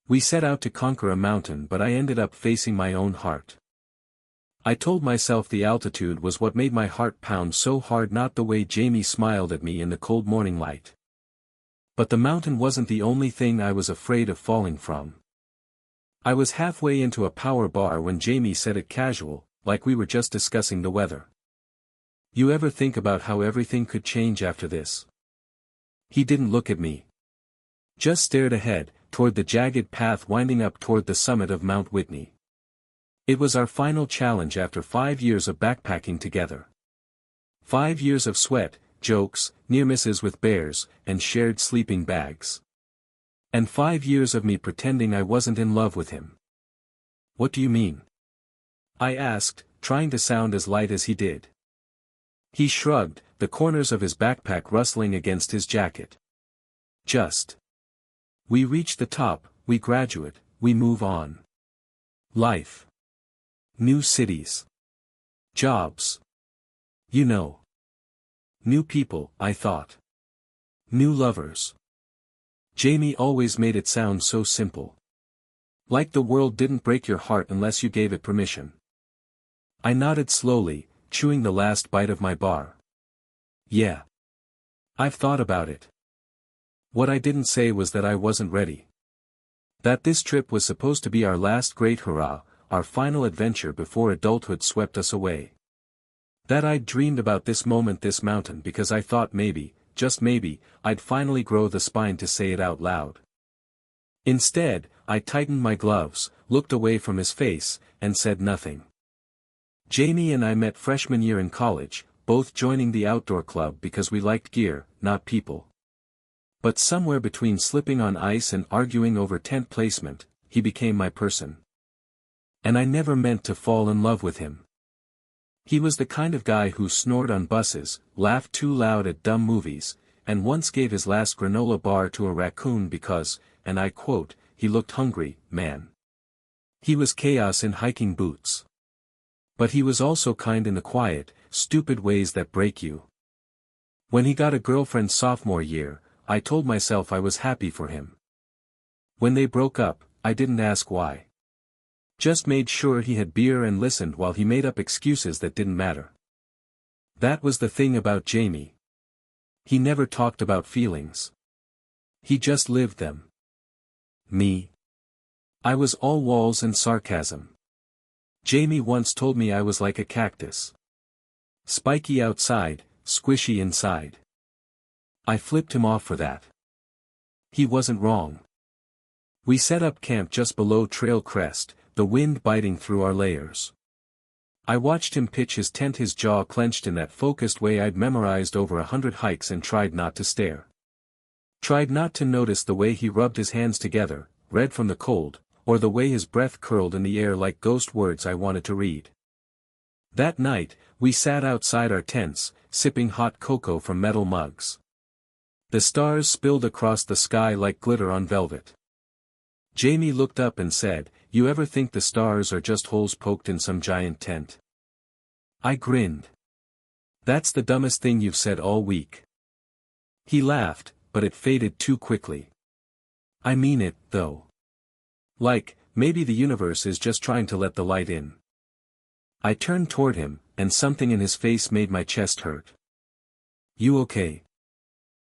We set out to conquer a mountain, but I ended up facing my own heart. I told myself the altitude was what made my heart pound so hard, not the way Jamie smiled at me in the cold morning light. But the mountain wasn't the only thing I was afraid of falling from. I was halfway into a power bar when Jamie said it casual, like we were just discussing the weather. You ever think about how everything could change after this? He didn't look at me. Just stared ahead, toward the jagged path winding up toward the summit of Mount Whitney. It was our final challenge after 5 years of backpacking together. 5 years of sweat, jokes, near misses with bears, and shared sleeping bags. And 5 years of me pretending I wasn't in love with him. What do you mean? I asked, trying to sound as light as he did. He shrugged, the corners of his backpack rustling against his jacket. Just. We reach the top, we graduate, we move on. Life. New cities. Jobs. You know. New people, I thought. New lovers. Jamie always made it sound so simple. Like the world didn't break your heart unless you gave it permission. I nodded slowly, chewing the last bite of my bar. Yeah. I've thought about it. What I didn't say was that I wasn't ready. That this trip was supposed to be our last great hurrah, our final adventure before adulthood swept us away. That I'd dreamed about this moment, this mountain, because I thought maybe, just maybe, I'd finally grow the spine to say it out loud. Instead, I tightened my gloves, looked away from his face, and said nothing. Jamie and I met freshman year in college, both joining the outdoor club because we liked gear, not people. But somewhere between slipping on ice and arguing over tent placement, he became my person. And I never meant to fall in love with him. He was the kind of guy who snored on buses, laughed too loud at dumb movies, and once gave his last granola bar to a raccoon because, and I quote, he looked hungry, man. He was chaos in hiking boots. But he was also kind in the quiet, stupid ways that break you. When he got a girlfriend sophomore year, I told myself I was happy for him. When they broke up, I didn't ask why. Just made sure he had beer and listened while he made up excuses that didn't matter. That was the thing about Jamie. He never talked about feelings. He just lived them. Me? I was all walls and sarcasm. Jamie once told me I was like a cactus. Spiky outside, squishy inside. I flipped him off for that. He wasn't wrong. We set up camp just below Trail Crest, the wind biting through our layers. I watched him pitch his tent, his jaw clenched in that focused way I'd memorized over 100 hikes, and tried not to stare. Tried not to notice the way he rubbed his hands together, red from the cold, or the way his breath curled in the air like ghost words I wanted to read. That night, we sat outside our tents, sipping hot cocoa from metal mugs. The stars spilled across the sky like glitter on velvet. Jamie looked up and said, "You ever think the stars are just holes poked in some giant tent?" I grinned. "That's the dumbest thing you've said all week." He laughed, but it faded too quickly. "I mean it, though. Like, maybe the universe is just trying to let the light in." I turned toward him, and something in his face made my chest hurt. "You okay?"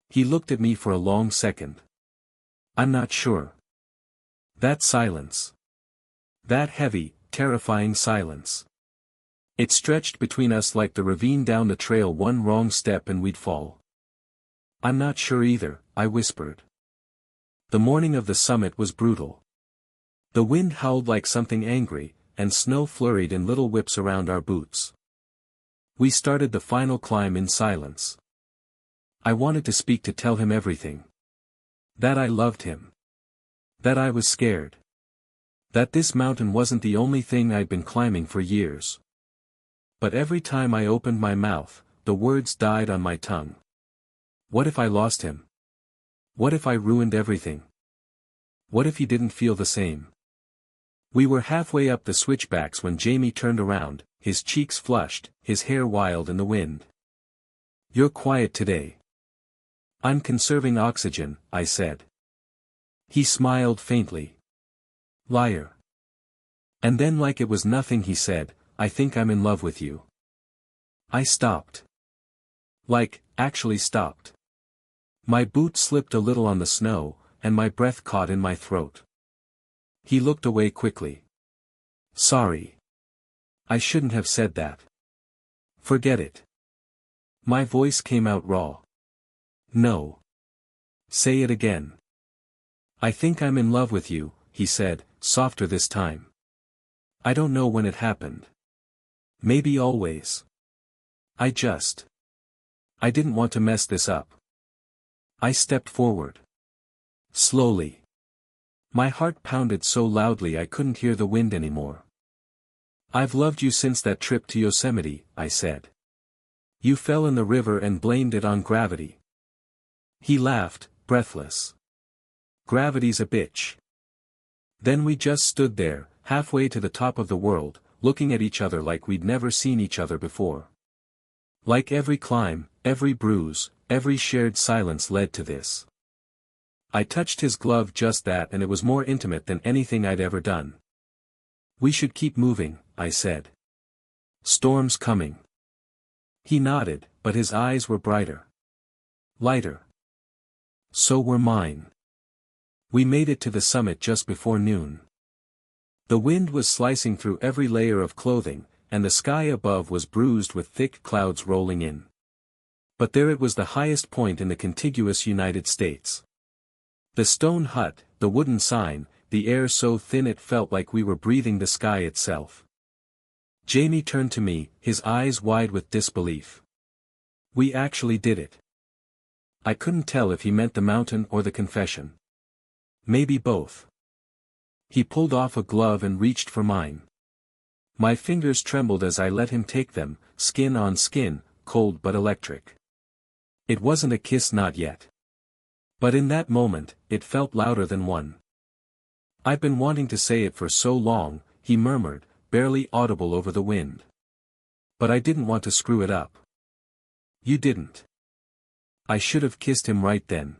He looked at me for a long second. "I'm not sure." That silence. That heavy, terrifying silence. It stretched between us like the ravine down the trail, one wrong step and we'd fall. "I'm not sure either," I whispered. The morning of the summit was brutal. The wind howled like something angry, and snow flurried in little whips around our boots. We started the final climb in silence. I wanted to speak, to tell him everything. That I loved him. That I was scared. That this mountain wasn't the only thing I'd been climbing for years. But every time I opened my mouth, the words died on my tongue. What if I lost him? What if I ruined everything? What if he didn't feel the same? We were halfway up the switchbacks when Jamie turned around, his cheeks flushed, his hair wild in the wind. "You're quiet today." "I'm conserving oxygen," I said. He smiled faintly. Liar. And then like it was nothing he said, I think I'm in love with you. I stopped. Like, actually stopped. My boot slipped a little on the snow, and my breath caught in my throat. He looked away quickly. Sorry. I shouldn't have said that. Forget it. My voice came out raw. No. Say it again. I think I'm in love with you, he said, softer this time. I don't know when it happened. Maybe always. I didn't want to mess this up. I stepped forward. Slowly. My heart pounded so loudly I couldn't hear the wind anymore. I've loved you since that trip to Yosemite, I said. You fell in the river and blamed it on gravity. He laughed, breathless. Gravity's a bitch. Then we just stood there, halfway to the top of the world, looking at each other like we'd never seen each other before. Like every climb, every bruise, every shared silence led to this. I touched his glove just that, and it was more intimate than anything I'd ever done. We should keep moving, I said. Storm's coming. He nodded, but his eyes were brighter. Lighter. So were mine. We made it to the summit just before noon. The wind was slicing through every layer of clothing, and the sky above was bruised with thick clouds rolling in. But there it was, the highest point in the contiguous United States. The stone hut, the wooden sign, the air so thin it felt like we were breathing the sky itself. Jamie turned to me, his eyes wide with disbelief. We actually did it. I couldn't tell if he meant the mountain or the confession. Maybe both. He pulled off a glove and reached for mine. My fingers trembled as I let him take them, skin on skin, cold but electric. It wasn't a kiss, not yet. But in that moment, it felt louder than one. I've been wanting to say it for so long, he murmured, barely audible over the wind. But I didn't want to screw it up. You didn't. I should have kissed him right then.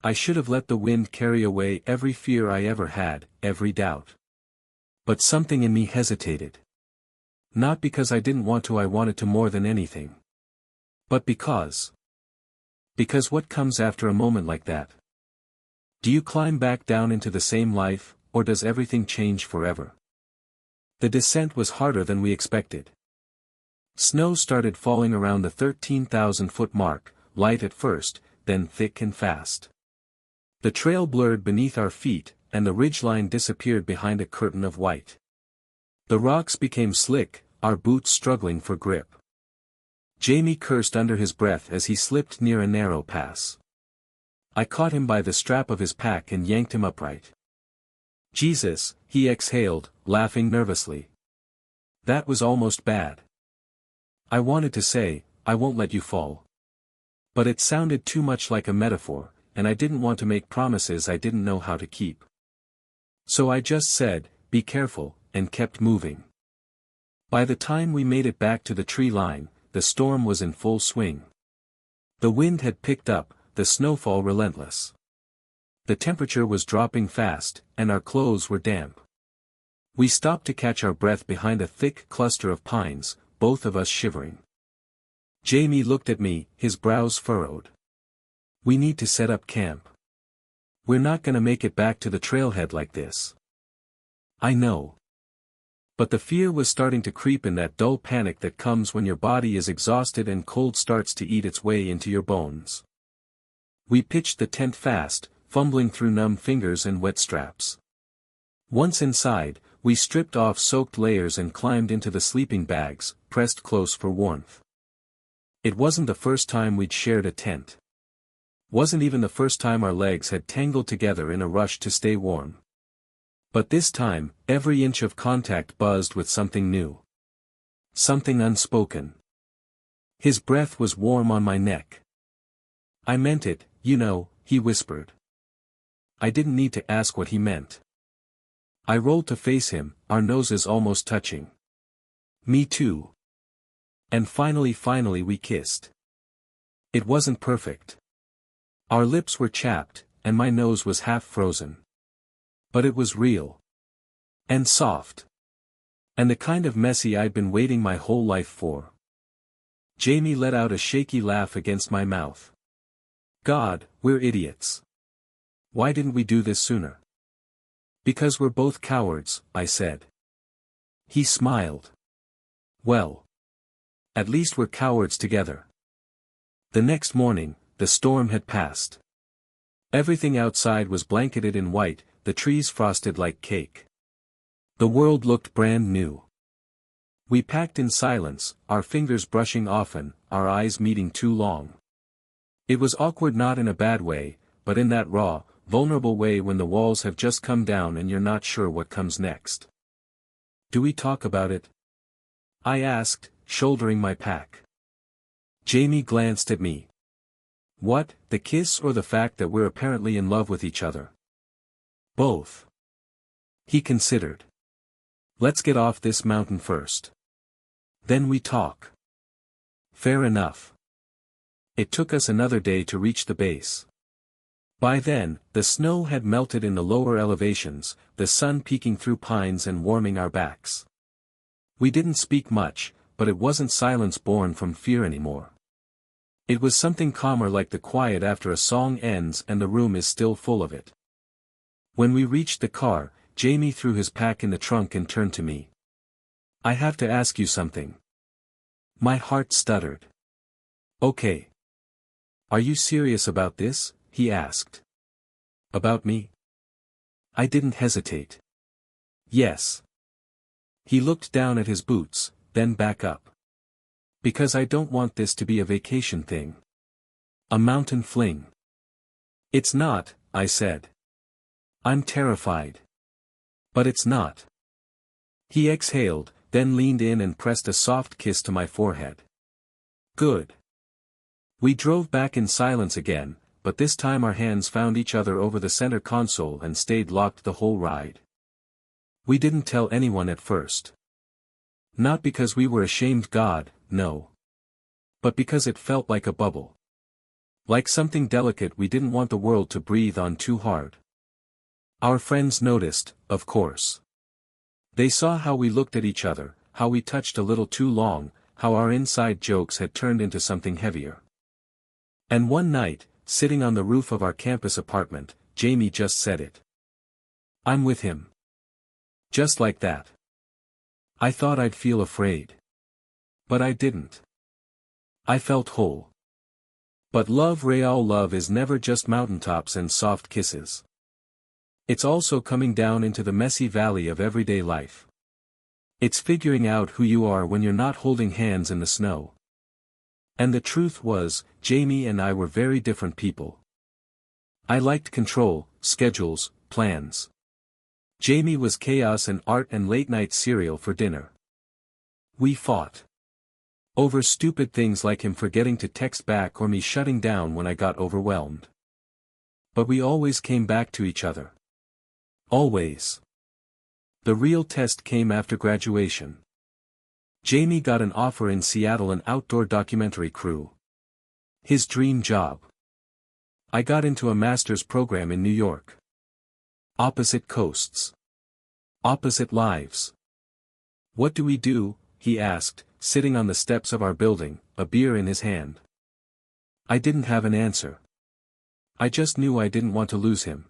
I should have let the wind carry away every fear I ever had, every doubt. But something in me hesitated. Not because I didn't want to, I wanted to more than anything. But because. Because what comes after a moment like that? Do you climb back down into the same life, or does everything change forever? The descent was harder than we expected. Snow started falling around the 13,000-foot mark, light at first, then thick and fast. The trail blurred beneath our feet, and the ridgeline disappeared behind a curtain of white. The rocks became slick, our boots struggling for grip. Jamie cursed under his breath as he slipped near a narrow pass. I caught him by the strap of his pack and yanked him upright. Jesus, he exhaled, laughing nervously. That was almost bad. I wanted to say, I won't let you fall. But it sounded too much like a metaphor, and I didn't want to make promises I didn't know how to keep. So I just said, be careful, and kept moving. By the time we made it back to the tree line, the storm was in full swing. The wind had picked up, the snowfall relentless. The temperature was dropping fast, and our clothes were damp. We stopped to catch our breath behind a thick cluster of pines, both of us shivering. Jamie looked at me, his brows furrowed. We need to set up camp. We're not gonna make it back to the trailhead like this. I know. But the fear was starting to creep in, that dull panic that comes when your body is exhausted and cold starts to eat its way into your bones. We pitched the tent fast, fumbling through numb fingers and wet straps. Once inside, we stripped off soaked layers and climbed into the sleeping bags, pressed close for warmth. It wasn't the first time we'd shared a tent. Wasn't even the first time our legs had tangled together in a rush to stay warm. But this time, every inch of contact buzzed with something new. Something unspoken. His breath was warm on my neck. I meant it, you know, he whispered. I didn't need to ask what he meant. I rolled to face him, our noses almost touching. Me too. And finally we kissed. It wasn't perfect. Our lips were chapped, and my nose was half frozen. But it was real. And soft. And the kind of messy I'd been waiting my whole life for. Jamie let out a shaky laugh against my mouth. God, we're idiots. Why didn't we do this sooner? Because we're both cowards, I said. He smiled. Well. At least we're cowards together. The next morning, the storm had passed. Everything outside was blanketed in white, the trees frosted like cake. The world looked brand new. We packed in silence, our fingers brushing often, our eyes meeting too long. It was awkward, not in a bad way, but in that raw, vulnerable way when the walls have just come down and you're not sure what comes next. Do we talk about it? I asked, shouldering my pack. Jamie glanced at me. What, the kiss or the fact that we're apparently in love with each other? Both. He considered. Let's get off this mountain first. Then we talk. Fair enough. It took us another day to reach the base. By then, the snow had melted in the lower elevations, the sun peeking through pines and warming our backs. We didn't speak much, but it wasn't silence born from fear anymore. It was something calmer, like the quiet after a song ends and the room is still full of it. When we reached the car, Jamie threw his pack in the trunk and turned to me. I have to ask you something. My heart stuttered. Okay. Are you serious about this? He asked. About me? I didn't hesitate. Yes. He looked down at his boots, then back up. Because I don't want this to be a vacation thing. A mountain fling. It's not, I said. I'm terrified. But it's not. He exhaled, then leaned in and pressed a soft kiss to my forehead. Good. We drove back in silence again, but this time our hands found each other over the center console and stayed locked the whole ride. We didn't tell anyone at first. Not because we were ashamed, God, no. But because it felt like a bubble. Like something delicate we didn't want the world to breathe on too hard. Our friends noticed, of course. They saw how we looked at each other, how we touched a little too long, how our inside jokes had turned into something heavier. And one night, sitting on the roof of our campus apartment, Jamie just said it. I'm with him. Just like that. I thought I'd feel afraid. But I didn't. I felt whole. But love, real love, is never just mountaintops and soft kisses. It's also coming down into the messy valley of everyday life. It's figuring out who you are when you're not holding hands in the snow. And the truth was, Jamie and I were very different people. I liked control, schedules, plans. Jamie was chaos and art and late-night cereal for dinner. We fought. Over stupid things like him forgetting to text back or me shutting down when I got overwhelmed. But we always came back to each other. Always. The real test came after graduation. Jamie got an offer in Seattle, an outdoor documentary crew. His dream job. I got into a master's program in New York. Opposite coasts. Opposite lives. What do we do? He asked, sitting on the steps of our building, a beer in his hand. I didn't have an answer. I just knew I didn't want to lose him.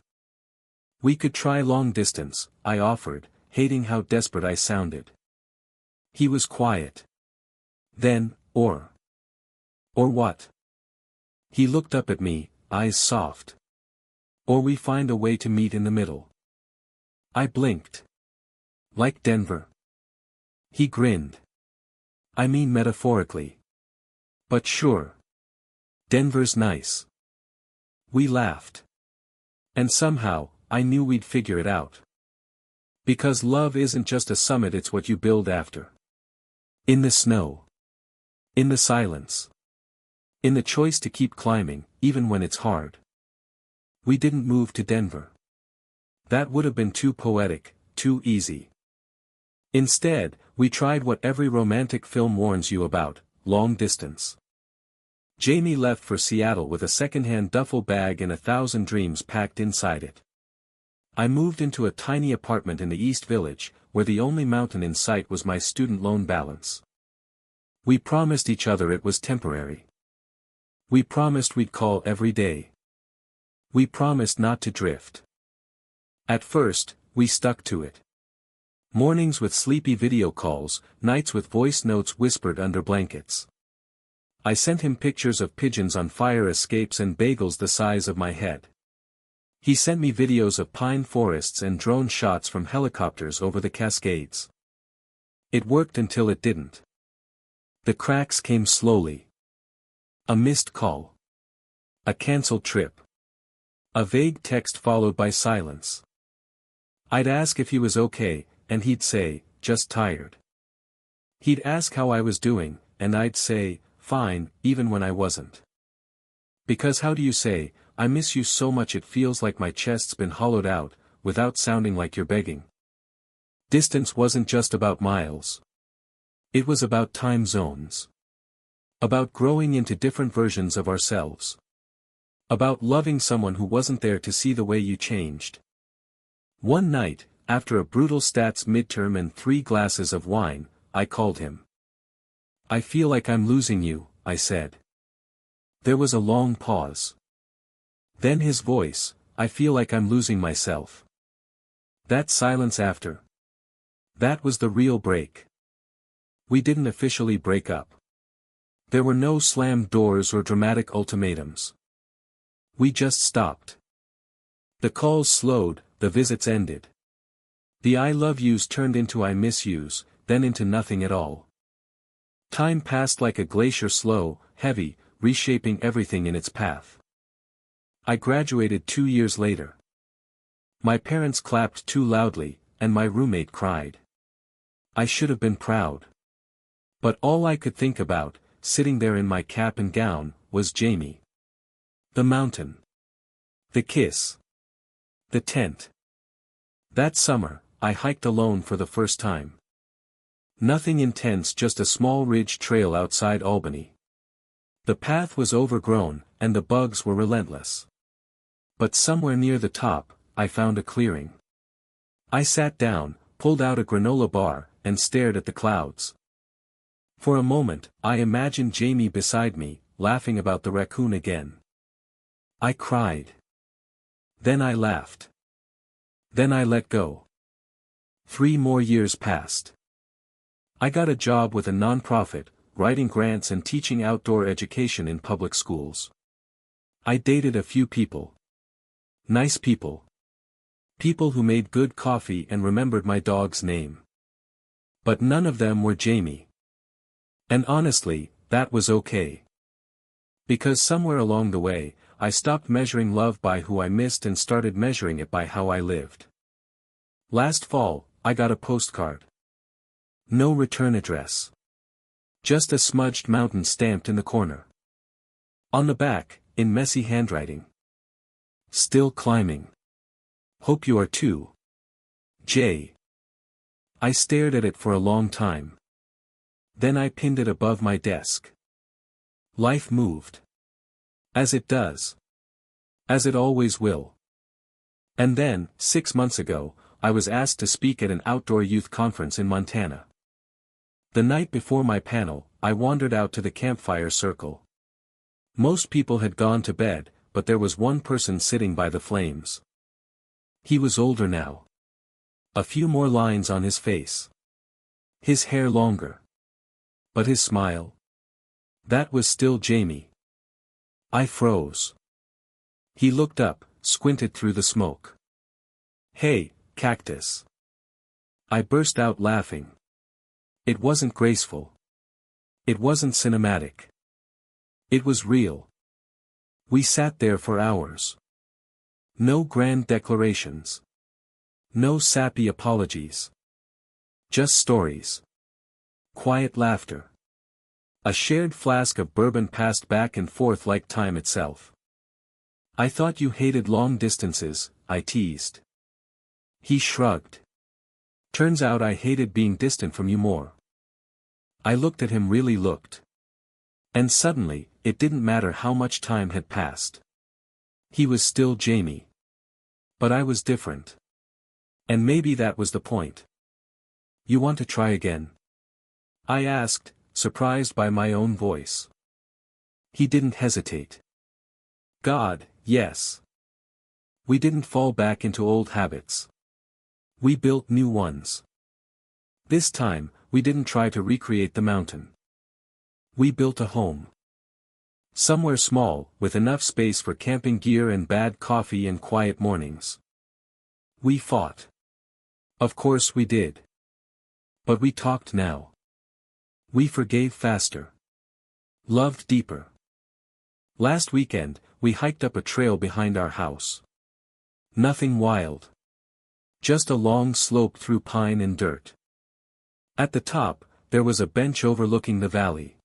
We could try long distance, I offered, hating how desperate I sounded. He was quiet. Then, or what? He looked up at me, eyes soft. Or we find a way to meet in the middle. I blinked. Like Denver. He grinned. I mean metaphorically. But sure. Denver's nice. We laughed. And somehow, I knew we'd figure it out. Because love isn't just a summit, it's what you build after. In the snow. In the silence. In the choice to keep climbing, even when it's hard. We didn't move to Denver. That would have been too poetic, too easy. Instead, we tried what every romantic film warns you about, long distance. Jamie left for Seattle with a second-hand duffel bag and 1,000 dreams packed inside it. I moved into a tiny apartment in the East Village, where the only mountain in sight was my student loan balance. We promised each other it was temporary. We promised we'd call every day. We promised not to drift. At first, we stuck to it. Mornings with sleepy video calls, nights with voice notes whispered under blankets. I sent him pictures of pigeons on fire escapes and bagels the size of my head. He sent me videos of pine forests and drone shots from helicopters over the Cascades. It worked until it didn't. The cracks came slowly. A missed call. A cancelled trip. A vague text followed by silence. I'd ask if he was okay, and he'd say, just tired. He'd ask how I was doing, and I'd say, fine, even when I wasn't. Because how do you say, I miss you so much it feels like my chest's been hollowed out, without sounding like you're begging? Distance wasn't just about miles. It was about time zones. About growing into different versions of ourselves. About loving someone who wasn't there to see the way you changed. One night, after a brutal stats midterm and 3 glasses of wine, I called him. I feel like I'm losing you, I said. There was a long pause. Then his voice, I feel like I'm losing myself. That silence after. That was the real break. We didn't officially break up. There were no slammed doors or dramatic ultimatums. We just stopped. The calls slowed, the visits ended. The I love yous turned into I miss yous, then into nothing at all. Time passed like a glacier, slow, heavy, reshaping everything in its path. I graduated 2 years later. My parents clapped too loudly, and my roommate cried. I should have been proud. But all I could think about, sitting there in my cap and gown, was Jamie. The mountain. The kiss. The tent. That summer, I hiked alone for the first time. Nothing intense, just a small ridge trail outside Albany. The path was overgrown, and the bugs were relentless. But somewhere near the top, I found a clearing. I sat down, pulled out a granola bar, and stared at the clouds. For a moment, I imagined Jamie beside me, laughing about the raccoon again. I cried. Then I laughed. Then I let go. 3 more years passed. I got a job with a nonprofit, writing grants and teaching outdoor education in public schools. I dated a few people. Nice people. People who made good coffee and remembered my dog's name. But none of them were Jamie. And honestly, that was okay. Because somewhere along the way, I stopped measuring love by who I missed and started measuring it by how I lived. Last fall, I got a postcard. No return address. Just a smudged mountain stamped in the corner. On the back, in messy handwriting. Still climbing. Hope you are too. J. I stared at it for a long time. Then I pinned it above my desk. Life moved. As it does. As it always will. And then, 6 months ago, I was asked to speak at an outdoor youth conference in Montana. The night before my panel, I wandered out to the campfire circle. Most people had gone to bed, but there was one person sitting by the flames. He was older now. A few more lines on his face. His hair longer. But his smile. That was still Jamie. I froze. He looked up, squinted through the smoke. Hey, cactus. I burst out laughing. It wasn't graceful. It wasn't cinematic. It was real. We sat there for hours. No grand declarations. No sappy apologies. Just stories. Quiet laughter. A shared flask of bourbon passed back and forth like time itself. I thought you hated long distances, I teased. He shrugged. Turns out I hated being distant from you more. I looked at him, really looked. And suddenly, it didn't matter how much time had passed. He was still Jamie. But I was different. And maybe that was the point. You want to try again? I asked, surprised by my own voice. He didn't hesitate. God, yes. We didn't fall back into old habits. We built new ones. This time, we didn't try to recreate the mountain. We built a home. Somewhere small, with enough space for camping gear and bad coffee and quiet mornings. We fought. Of course we did. But we talked now. We forgave faster. Loved deeper. Last weekend, we hiked up a trail behind our house. Nothing wild. Just a long slope through pine and dirt. At the top, there was a bench overlooking the valley.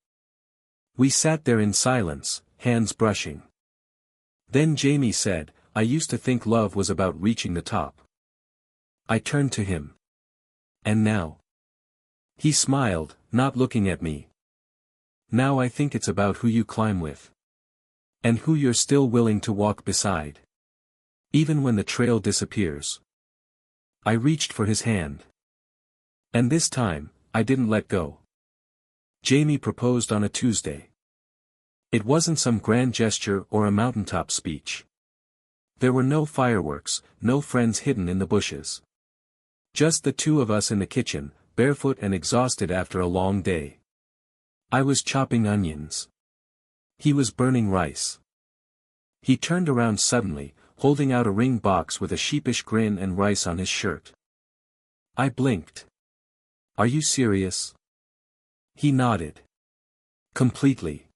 We sat there in silence, hands brushing. Then Jamie said, "I used to think love was about reaching the top." I turned to him. "And now?" He smiled, not looking at me. "Now I think it's about who you climb with. And who you're still willing to walk beside. Even when the trail disappears." I reached for his hand. And this time, I didn't let go. Jamie proposed on a Tuesday. It wasn't some grand gesture or a mountaintop speech. There were no fireworks, no friends hidden in the bushes. Just the two of us in the kitchen, barefoot and exhausted after a long day. I was chopping onions. He was burning rice. He turned around suddenly, holding out a ring box with a sheepish grin and rice on his shirt. I blinked. "Are you serious?" He nodded. "Completely.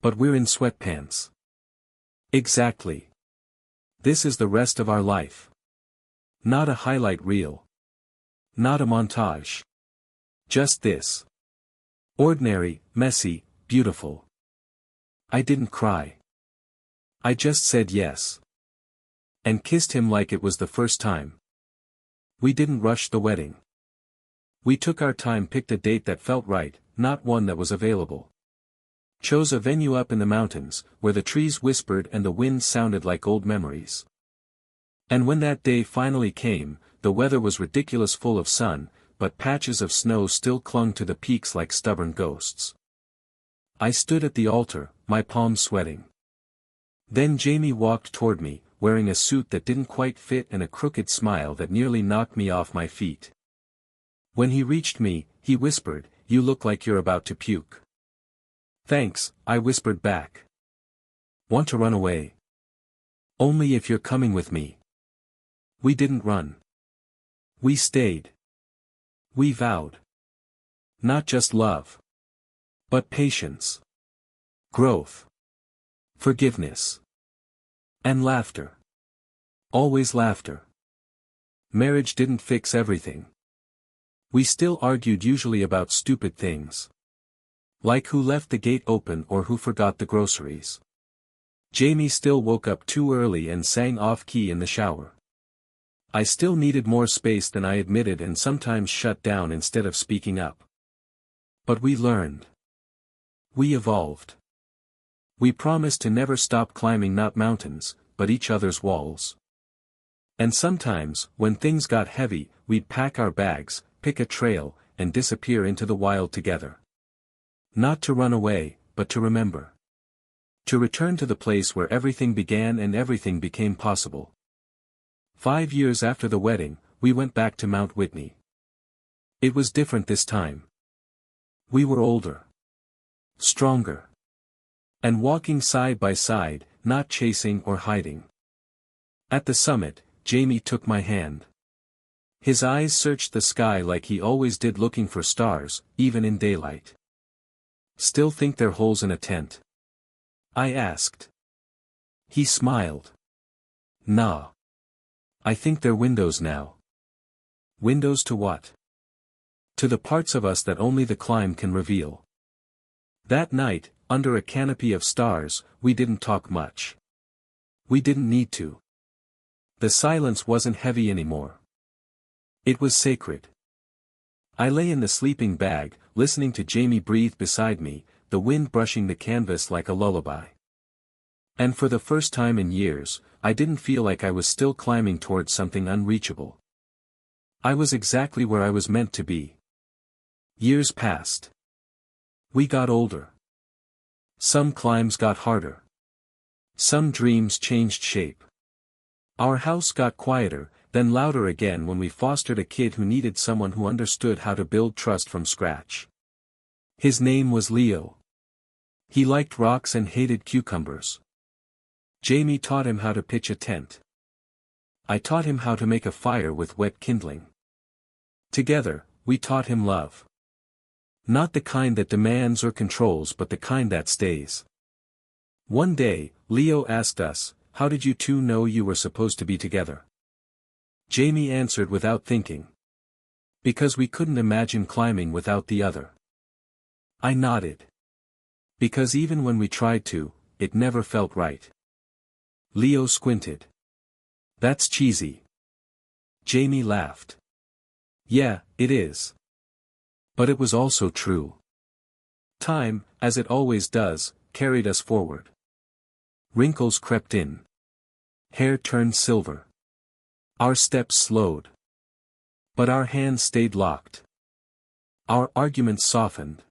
But we're in sweatpants." "Exactly. This is the rest of our life. Not a highlight reel. Not a montage. Just this. Ordinary, messy, beautiful." I didn't cry. I just said yes. And kissed him like it was the first time. We didn't rush the wedding. We took our time, picked a date that felt right, not one that was available. Chose a venue up in the mountains, where the trees whispered and the wind sounded like old memories. And when that day finally came, the weather was ridiculous, full of sun, but patches of snow still clung to the peaks like stubborn ghosts. I stood at the altar, my palms sweating. Then Jamie walked toward me, wearing a suit that didn't quite fit and a crooked smile that nearly knocked me off my feet. When he reached me, he whispered, "You look like you're about to puke." "Thanks," I whispered back. "Want to run away?" "Only if you're coming with me." We didn't run. We stayed. We vowed. Not just love. But patience. Growth. Forgiveness. And laughter. Always laughter. Marriage didn't fix everything. We still argued, usually about stupid things. Like who left the gate open or who forgot the groceries. Jamie still woke up too early and sang off-key in the shower. I still needed more space than I admitted and sometimes shut down instead of speaking up. But we learned. We evolved. We promised to never stop climbing not mountains, but each other's walls. And sometimes, when things got heavy, we'd pack our bags, pick a trail, and disappear into the wild together. Not to run away, but to remember. To return to the place where everything began and everything became possible. 5 years after the wedding, we went back to Mount Whitney. It was different this time. We were older. Stronger. And walking side by side, not chasing or hiding. At the summit, Jamie took my hand. His eyes searched the sky like he always did, looking for stars, even in daylight. "Still think they're holes in a tent?" I asked. He smiled. "Nah. I think they're windows now." "Windows to what?" "To the parts of us that only the climb can reveal." That night, under a canopy of stars, we didn't talk much. We didn't need to. The silence wasn't heavy anymore. It was sacred. I lay in the sleeping bag, listening to Jamie breathe beside me, the wind brushing the canvas like a lullaby. And for the first time in years, I didn't feel like I was still climbing towards something unreachable. I was exactly where I was meant to be. Years passed. We got older. Some climbs got harder. Some dreams changed shape. Our house got quieter, then louder again when we fostered a kid who needed someone who understood how to build trust from scratch. His name was Leo. He liked rocks and hated cucumbers. Jamie taught him how to pitch a tent. I taught him how to make a fire with wet kindling. Together, we taught him love. Not the kind that demands or controls but the kind that stays. One day, Leo asked us, "How did you two know you were supposed to be together?" Jamie answered without thinking. "Because we couldn't imagine climbing without the other." I nodded. "Because even when we tried to, it never felt right." Leo squinted. "That's cheesy." Jamie laughed. "Yeah, it is. But it was also true." Time, as it always does, carried us forward. Wrinkles crept in. Hair turned silver. Our steps slowed. But our hands stayed locked. Our arguments softened.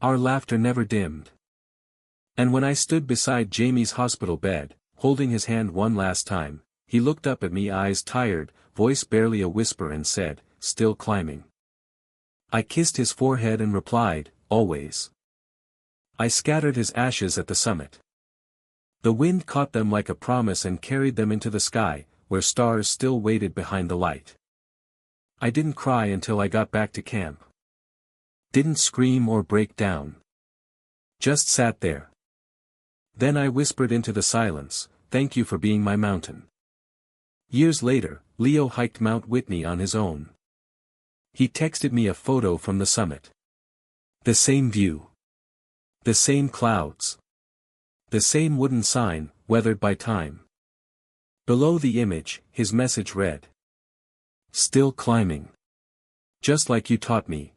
Our laughter never dimmed. And when I stood beside Jamie's hospital bed, holding his hand one last time, he looked up at me, eyes tired, voice barely a whisper, and said, "Still climbing?" I kissed his forehead and replied, "Always." I scattered his ashes at the summit. The wind caught them like a promise and carried them into the sky, where stars still waited behind the light. I didn't cry until I got back to camp. Didn't scream or break down. Just sat there. Then I whispered into the silence, "Thank you for being my mountain." Years later, Leo hiked Mount Whitney on his own. He texted me a photo from the summit. The same view. The same clouds. The same wooden sign, weathered by time. Below the image, his message read, "Still climbing. Just like you taught me.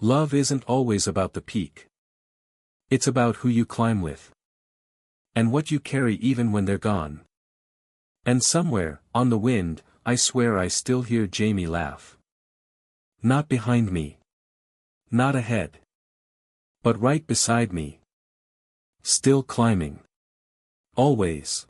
Love isn't always about the peak. It's about who you climb with. And what you carry even when they're gone." And somewhere, on the wind, I swear I still hear Jamie laugh. Not behind me. Not ahead. But right beside me. Still climbing. Always.